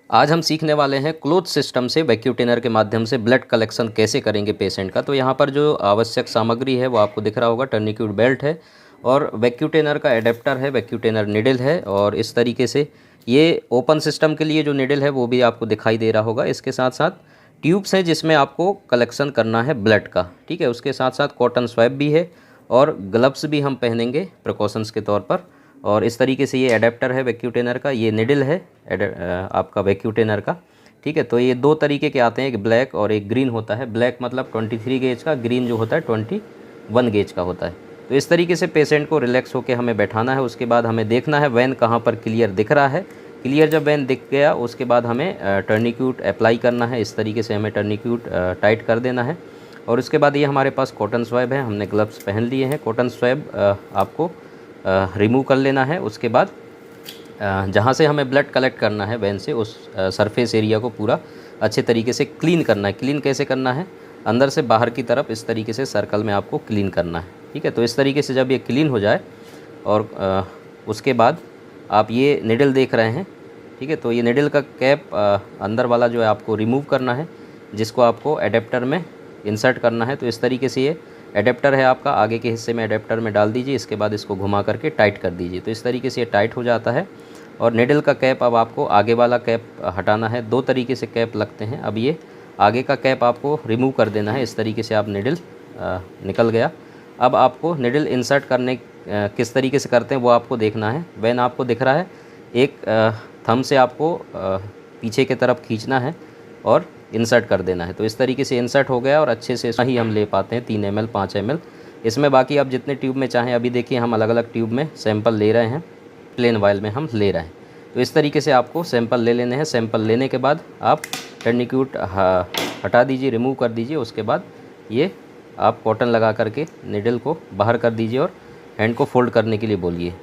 आज हम सीखने वाले हैं क्लोथ सिस्टम से वैक्यूटेनर के माध्यम से ब्लड कलेक्शन कैसे करेंगे पेशेंट का। तो यहाँ पर जो आवश्यक सामग्री है वो आपको दिख रहा होगा। टर्निक्यूट बेल्ट है और वैक्यूटेनर का एडेप्टर है, वैक्यूटेनर निडल है। और इस तरीके से ये ओपन सिस्टम के लिए जो निडल है वो भी आपको दिखाई दे रहा होगा। इसके साथ साथ ट्यूब्स है जिसमें आपको कलेक्शन करना है ब्लड का, ठीक है। उसके साथ साथ कॉटन स्वैब भी है और ग्लव्स भी हम पहनेंगे प्रिकॉशंस के तौर पर। और इस तरीके से ये एडेप्टर है वैक्यूटेनर का, ये निडल है आपका वैक्यूटेनर का, ठीक है। तो ये दो तरीके के आते हैं, एक ब्लैक और एक ग्रीन होता है। ब्लैक मतलब 23 गेज का, ग्रीन जो होता है 21 गेज का होता है। तो इस तरीके से पेशेंट को रिलैक्स होकर हमें बैठाना है। उसके बाद हमें देखना है वैन कहाँ पर क्लियर दिख रहा है। क्लियर जब वैन दिख गया उसके बाद हमें टर्निक्यूट अप्लाई करना है। इस तरीके से हमें टर्निक्यूट टाइट कर देना है। और उसके बाद ये हमारे पास कॉटन स्वैब है, हमने ग्लव्स पहन लिए हैं। कॉटन स्वैब आपको रिमूव कर लेना है। उसके बाद जहाँ से हमें ब्लड कलेक्ट करना है वैन से, उस सरफेस एरिया को पूरा अच्छे तरीके से क्लीन करना है। क्लीन कैसे करना है? अंदर से बाहर की तरफ इस तरीके से सर्कल में आपको क्लीन करना है, ठीक है। तो इस तरीके से जब ये क्लीन हो जाए और उसके बाद आप ये निडल देख रहे हैं, ठीक है। तो ये निडल का कैप अंदर वाला जो है आपको रिमूव करना है, जिसको आपको एडेप्टर में इंसर्ट करना है। तो इस तरीके से ये एडेप्टर है आपका, आगे के हिस्से में एडेप्टर में डाल दीजिए। इसके बाद इसको घुमा करके टाइट कर दीजिए। तो इस तरीके से ये टाइट हो जाता है। और निडल का कैप अब आपको आगे वाला कैप हटाना है। दो तरीके से कैप लगते हैं। अब ये आगे का कैप आपको रिमूव कर देना है। इस तरीके से आप निडल निकल गया। अब आपको निडल इंसर्ट करने किस तरीके से करते हैं वो आपको देखना है। वैन आपको दिख रहा है, एक थंब से आपको पीछे की तरफ खींचना है और इंसर्ट कर देना है। तो इस तरीके से इंसर्ट हो गया और अच्छे से ही हम ले पाते हैं 3 ml 5 ml इसमें। बाकी आप जितने ट्यूब में चाहें, अभी देखिए हम अलग अलग ट्यूब में सैंपल ले रहे हैं, प्लेन वायल में हम ले रहे हैं। तो इस तरीके से आपको सैंपल ले लेने हैं। सैंपल लेने के बाद आप टर्निक्यूट हटा दीजिए, रिमूव कर दीजिए। उसके बाद ये आप कॉटन लगा करके निडल को बाहर कर दीजिए और हैंड को फोल्ड करने के लिए बोलिए।